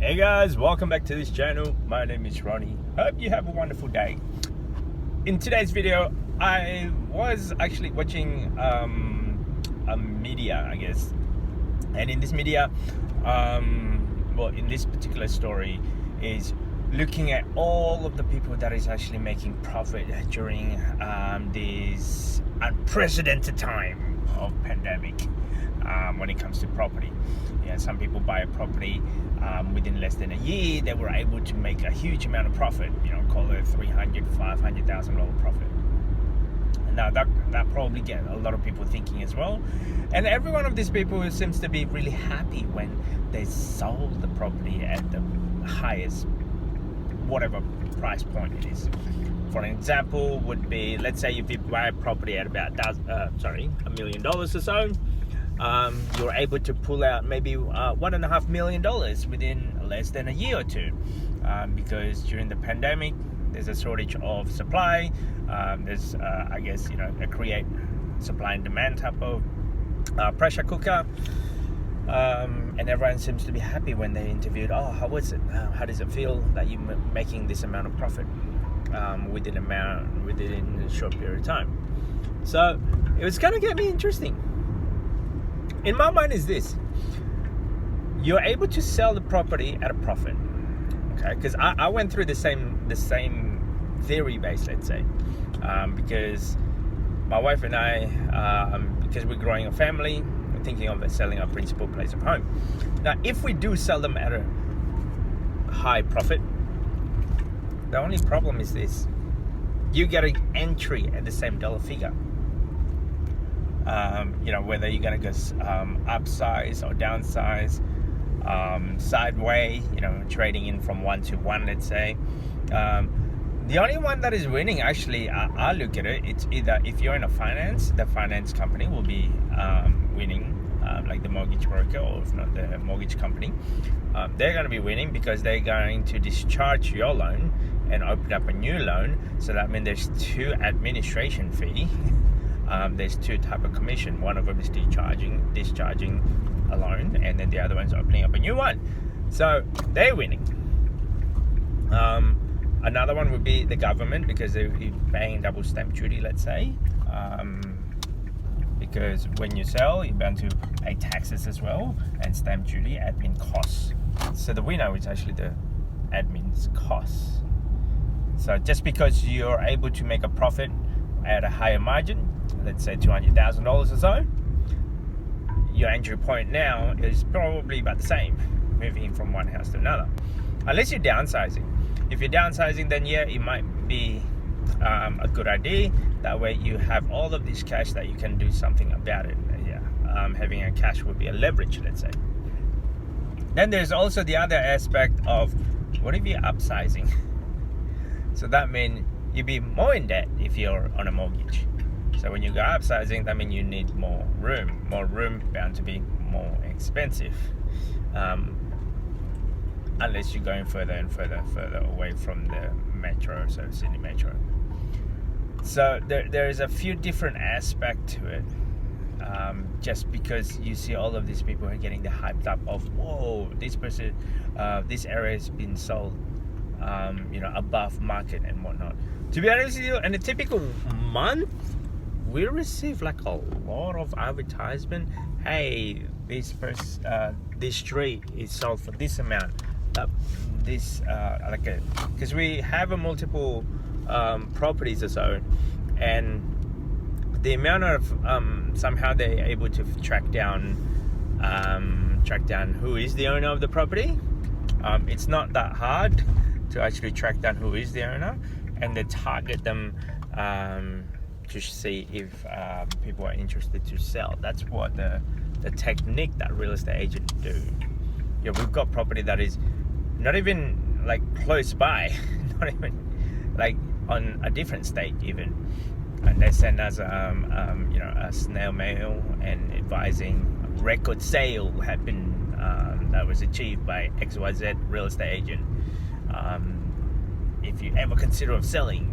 Hey guys, welcome back to this channel. My name is Ronnie. Hope you have a wonderful day. In today's video, I was actually watching a media, I guess. And in this media, in this particular story is looking at all of the people that is actually making profit during this unprecedented time of pandemic when it comes to property. Yeah, some people buy a property within less than a year. They were able to make a huge amount of profit, call it $300,000, $500,000 profit. And now that probably get a lot of people thinking as well. And every one of these people seems to be really happy when they sold the property at the highest, whatever price point it is. For an example would be, let's say if you buy a property at about $1 million or so, you're able to pull out maybe $1.5 million within less than a year or two, because during the pandemic there's a shortage of supply. There's a create supply and demand type of pressure cooker, and everyone seems to be happy when they interviewed. How was it? How does it feel that you're making this amount of profit within a short period of time? So it was going to get me interesting. In my mind is this: you're able to sell the property at a profit, okay? Because I went through the same theory base, let's say, because my wife and I, because we're growing a family, we're thinking of selling our principal place of home. Now, if we do sell them at a high profit, the only problem is this: you get an entry at the same dollar figure. Whether you're going to go upsize or downsize, sideways, trading in from 1 to 1, let's say. The only one that is winning, actually, I look at it, it's either if you're in a finance, the finance company will be winning, like the mortgage broker, or if not the mortgage company. They're going to be winning because they're going to discharge your loan and open up a new loan. So that means there's 2 administration fee. There's 2 type of commission. One of them is discharging a loan, and then the other one's opening up a new one. So they're winning. Another one would be the government, because they're paying double stamp duty, let's say. Because when you sell, you're bound to pay taxes as well, and stamp duty, admin costs. So the winner is actually the admin's costs. So just because you're able to make a profit at a higher margin, let's say $200,000 or so, your entry point now is probably about the same, moving from one house to another, unless you're downsizing. If you're downsizing, then yeah, it might be a good idea. That way you have all of this cash that you can do something about it. Having a cash would be a leverage, let's say. Then there's also the other aspect of, what if you're upsizing? So that means you'd be more in debt if you're on a mortgage. So when you go upsizing, that means you need more room. More room bound to be more expensive, unless you're going further and further away from the metro, so Sydney Metro. So there is a few different aspects to it. Just because you see all of these people are getting the hyped up of, whoa, this person, this area has been sold, above market and whatnot. To be honest with you, in a typical month, we receive like a lot of advertisement. Hey, this street is sold for this amount. Because we have a multiple properties or so, and the amount of somehow they're able to track down who is the owner of the property. It's not that hard to actually track down who is the owner, and they target them to see if people are interested to sell. That's what the technique that real estate agents do. Yeah, we've got property that is not even like close by, not even like on a different state even, and they send us a snail mail and advising a record sale happened that was achieved by XYZ real estate agent. If you ever consider of selling,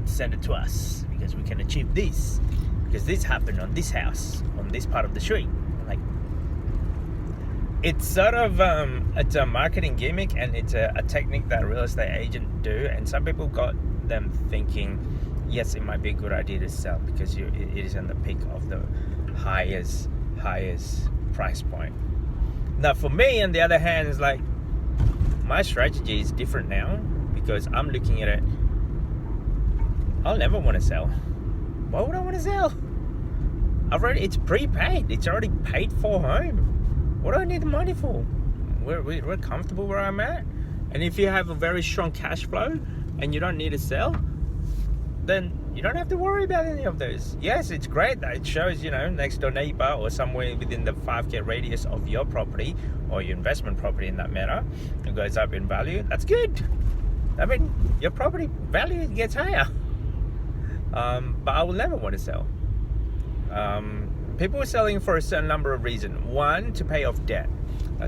send it to us because we can achieve this, because this happened on this house on this part of the street. Like, it's sort of it's a marketing gimmick, and it's a technique that real estate agents do, and some people got them thinking, yes, it might be a good idea to sell because it is in the peak of the highest price point. Now for me, on the other hand, it's like my strategy is different now, because I'm looking at it, I'll never want to sell. Why would I want to sell? It's prepaid, it's already paid for home. What do I need the money for? We're comfortable where I'm at. And if you have a very strong cash flow and you don't need to sell, then you don't have to worry about any of those. Yes, it's great that it shows, next door neighbor or somewhere within the 5k radius of your property or your investment property in that matter, it goes up in value. That's good. I mean, your property value gets higher. But I will never want to sell. People are selling for a certain number of reasons. One, to pay off debt.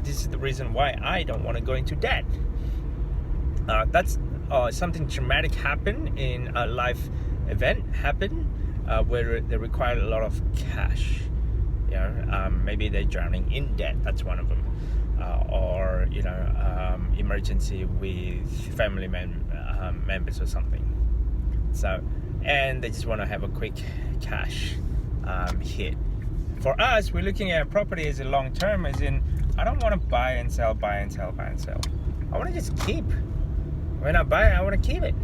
This is the reason why I don't want to go into debt. That's something traumatic happened in a life event where they required a lot of cash. Maybe they're drowning in debt. That's one of them. Or emergency with family members or something. So, and they just want to have a quick cash hit. For us, we're looking at property as a long term, as in, I don't want to buy and sell. I want to just keep. When I buy it, I want to keep it.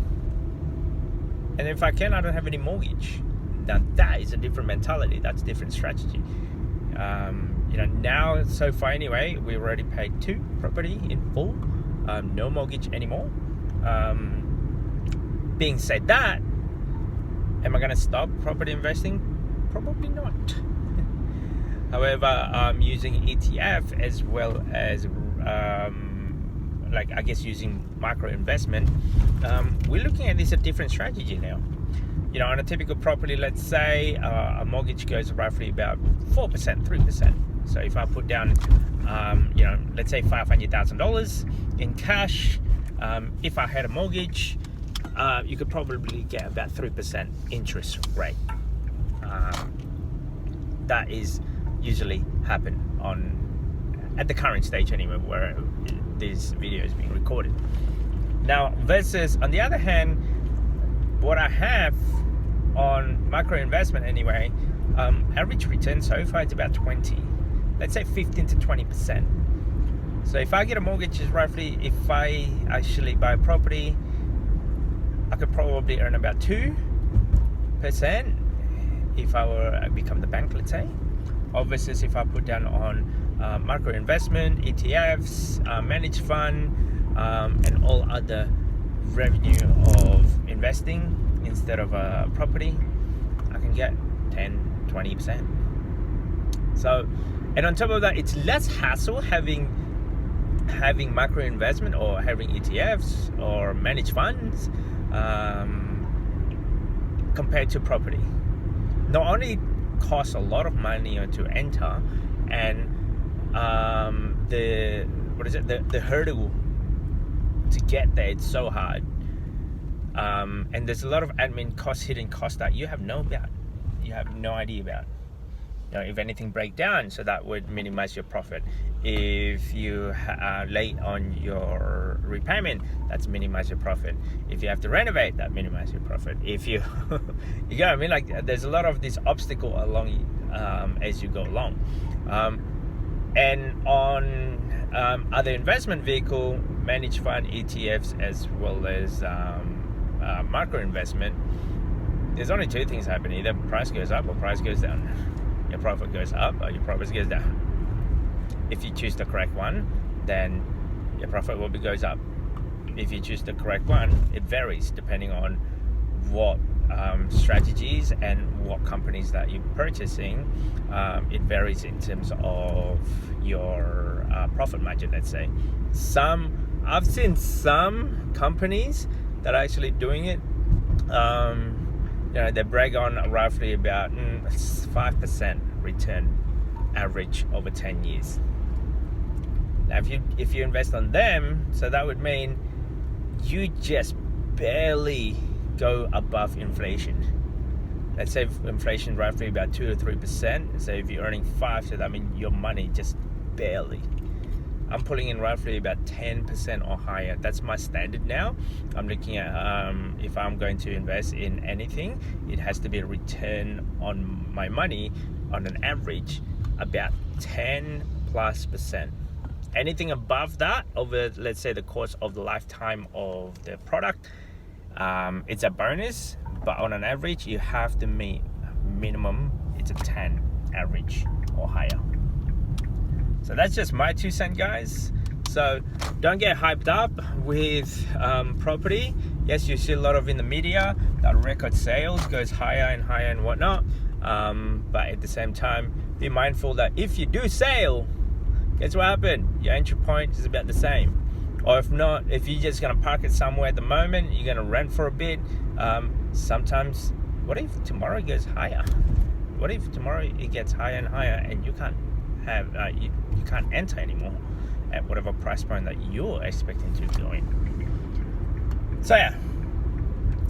And if I can, I don't have any mortgage. Now that is a different mentality. That's a different strategy. Now, so far anyway, we've already paid 2 property in full. No mortgage anymore. Being said that, am I going to stop property investing? Probably not. However, I'm using ETF as well as using micro investment. We're looking at this a different strategy now. On a typical property, let's say a mortgage goes roughly about 4%, 3%. So if I put down, let's say $500,000 in cash, if I had a mortgage, you could probably get about 3% interest rate. That is usually happen at the current stage anyway, where this video is being recorded. Now, versus on the other hand, what I have on micro investment anyway, average return so far is about 20, let's say 15 to 20%. So if I get a mortgage, is roughly, if I actually buy a property, I could probably earn about 2% if I were become the bank, let's say. Obviously, if I put down on micro investment, ETFs, managed fund, and all other revenue of investing instead of a property, I can get 10-20%. So, and on top of that, it's less hassle having micro investment or having ETFs or managed funds compared to property. Not only costs a lot of money to enter, and the hurdle to get there, it's so hard, and there's a lot of admin costs, hidden costs that you have no idea about. If anything break down, so that would minimize your profit. If you are late on your repayment, that's minimize your profit. If you have to renovate, that minimize your profit. If you you get what I mean, like there's a lot of this obstacle along as you go along. And on other investment vehicle, managed fund, ETFs, as well as micro investment, there's only 2 things happening: either price goes up or price goes down. Your profit goes up or your profit goes down. If you choose the correct one, then your profit will goes up. If you choose the correct one, it varies depending on what strategies and what companies that you're purchasing. It varies in terms of your profit margin, let's say. I've seen some companies that are actually doing it. They brag on roughly about 5% return average over 10 years. Now, if you invest on them, so that would mean you just barely go above inflation. Let's say inflation roughly about 2 to 3%. So if you're earning 5, so that means your money just barely I'm pulling in roughly about 10% or higher. That's my standard now. I'm looking at if I'm going to invest in anything, it has to be a return on my money on an average about 10+%. Anything above that over, let's say, the course of the lifetime of the product, it's a bonus, but on an average you have to meet minimum, it's a 10 average or higher. So that's just my 2 cents, guys. So don't get hyped up with property. Yes, you see a lot of in the media that record sales goes higher and higher and whatnot, but at the same time be mindful that if you do sell, guess what happened? Your entry point is about the same. Or if not, if you're just gonna park it somewhere at the moment, you're gonna rent for a bit. Sometimes, what if tomorrow it goes higher? What if tomorrow it gets higher and higher and you can't have you can't enter anymore at whatever price point that you're expecting to go in? So yeah.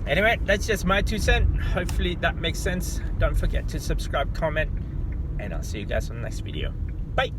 Anyway, that's just my 2 cents. Hopefully that makes sense. Don't forget to subscribe, comment, and I'll see you guys on the next video. Bye.